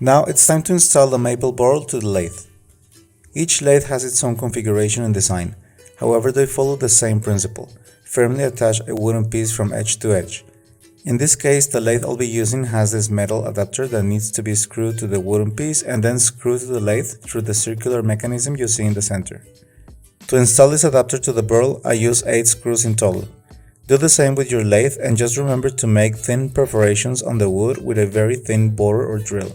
Now it's time to install the maple barrel to the lathe. Each lathe has its own configuration and design, however they follow the same principle: firmly attach a wooden piece from edge to edge. In this case, the lathe I'll be using has this metal adapter that needs to be screwed to the wooden piece and then screwed to the lathe through the circular mechanism you see in the center. To install this adapter to the barrel, I use 8 screws in total. Do the same with your lathe and just remember to make thin perforations on the wood with a very thin borer or drill.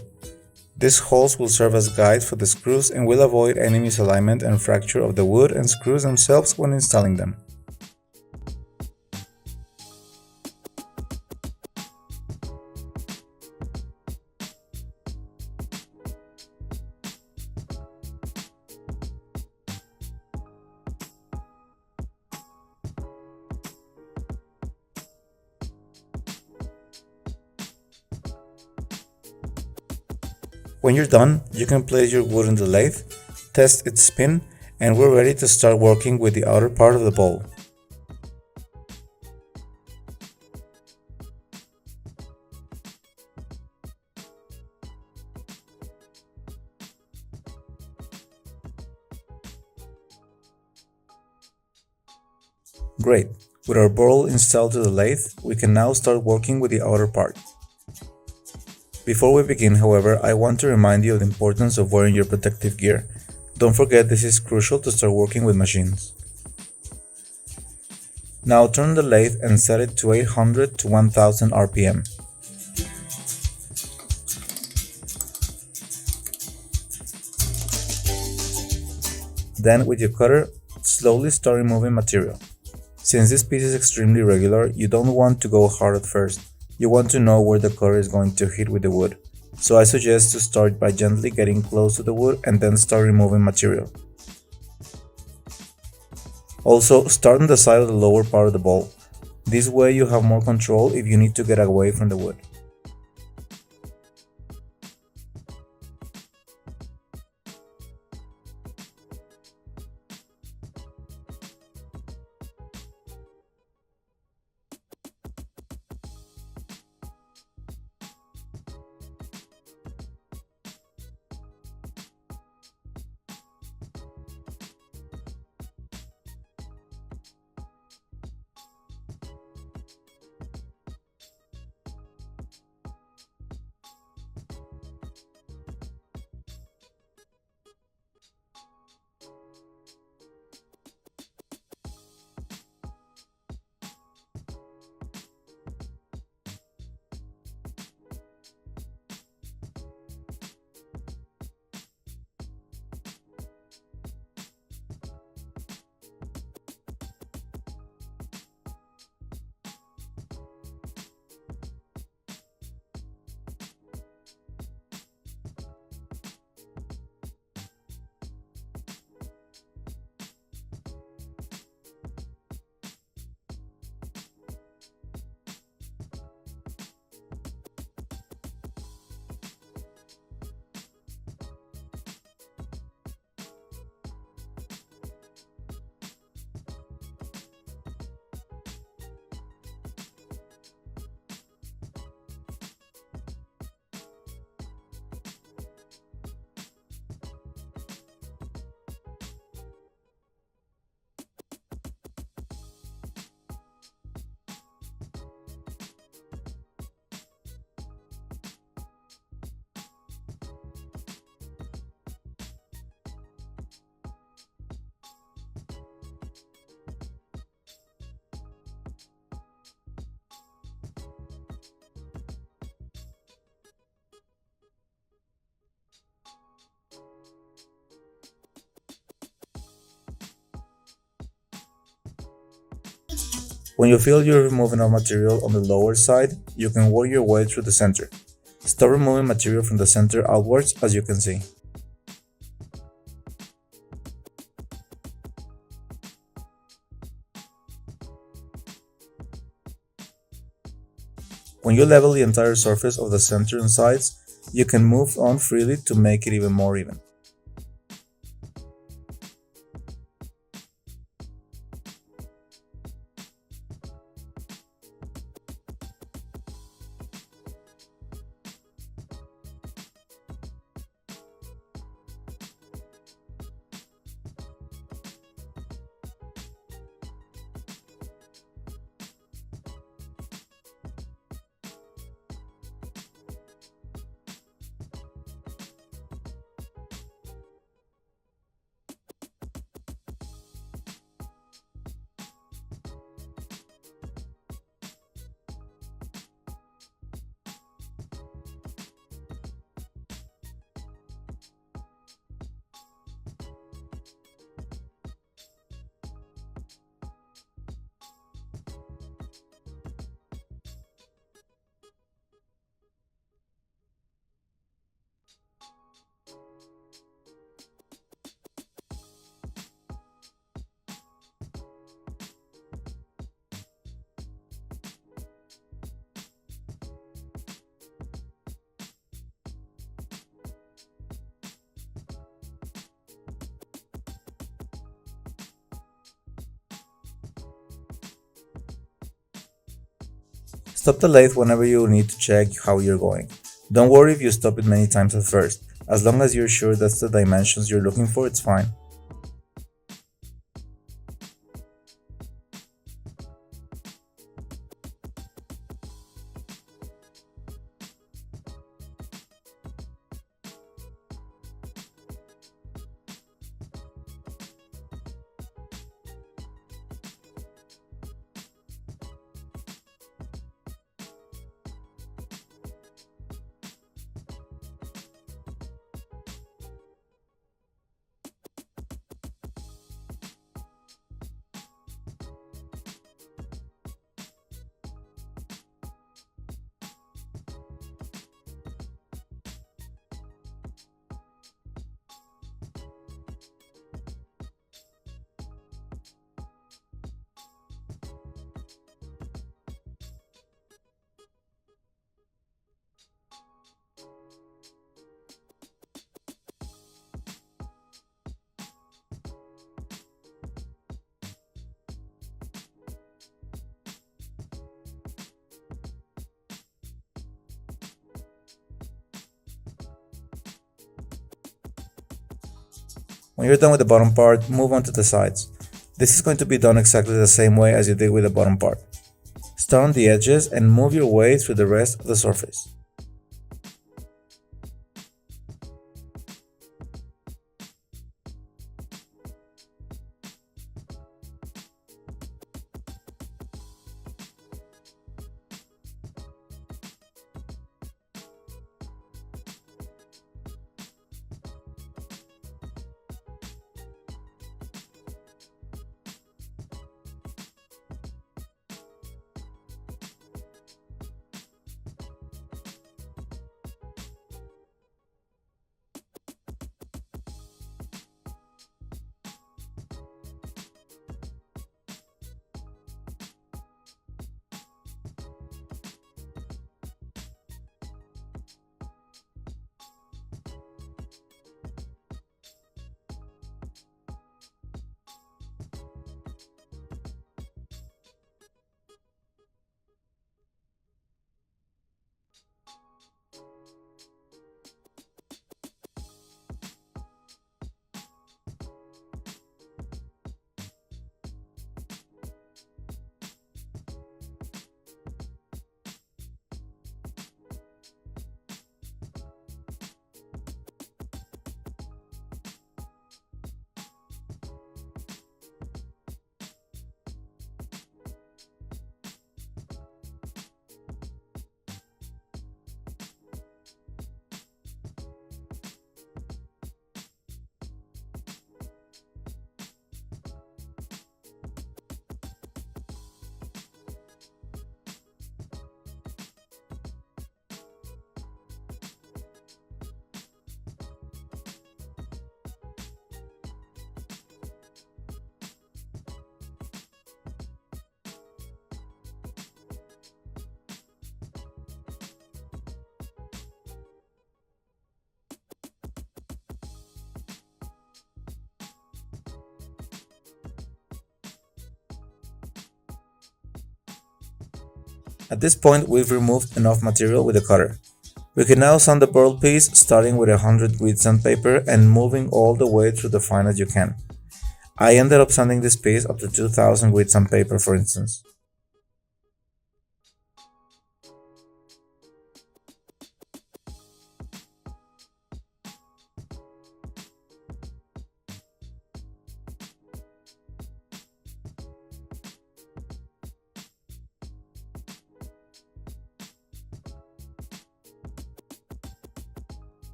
These holes will serve as guides for the screws and will avoid any misalignment and fracture of the wood and screws themselves when installing them. When you're done, you can place your wood in the lathe, test its spin, and we're ready to start working with the outer part of the bowl. Great! With our bowl installed to the lathe, we can now start working with the outer part. Before we begin, however, I want to remind you of the importance of wearing your protective gear. Don't forget this is crucial to start working with machines. Now turn the lathe and set it to 800 to 1000 RPM. Then with your cutter, slowly start removing material. Since this piece is extremely regular, you don't want to go hard at first. You want to know where the cutter is going to hit with the wood. So I suggest to start by gently getting close to the wood and then start removing material. Also, start on the side of the lower part of the bowl. This way you have more control if you need to get away from the wood. When you feel you're removing enough material on the lower side, you can work your way through the center. Start removing material from the center outwards, as you can see. When you level the entire surface of the center and sides, you can move on freely to make it even more even. Stop the lathe whenever you need to check how you're going. Don't worry if you stop it many times at first. As long as you're sure that's the dimensions you're looking for, it's fine. When you're done with the bottom part, move on to the sides. This is going to be done exactly the same way as you did with the bottom part. Start on the edges and move your way through the rest of the surface. At this point, we've removed enough material with the cutter. We can now sand the burl piece, starting with 100 grit sandpaper and moving all the way through the fine as you can. I ended up sanding this piece up to 2000 grit sandpaper, for instance.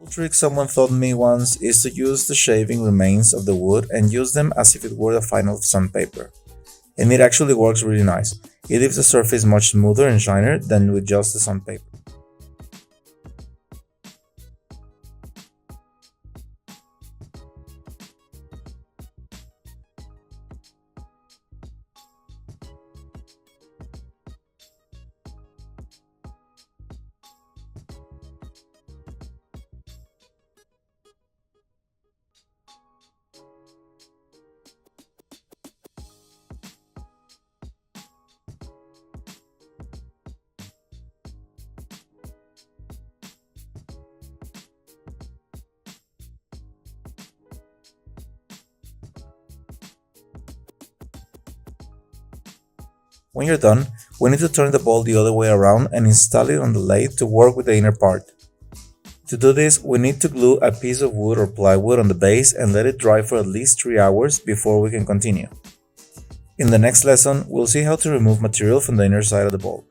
A trick someone taught me once is to use the shaving remains of the wood and use them as if it were the final sandpaper. And it actually works really nice. It leaves the surface much smoother and shinier than with just the sandpaper. When you're done, we need to turn the bowl the other way around and install it on the lathe to work with the inner part. To do this, we need to glue a piece of wood or plywood on the base and let it dry for at least 3 hours before we can continue. In the next lesson, we'll see how to remove material from the inner side of the bowl.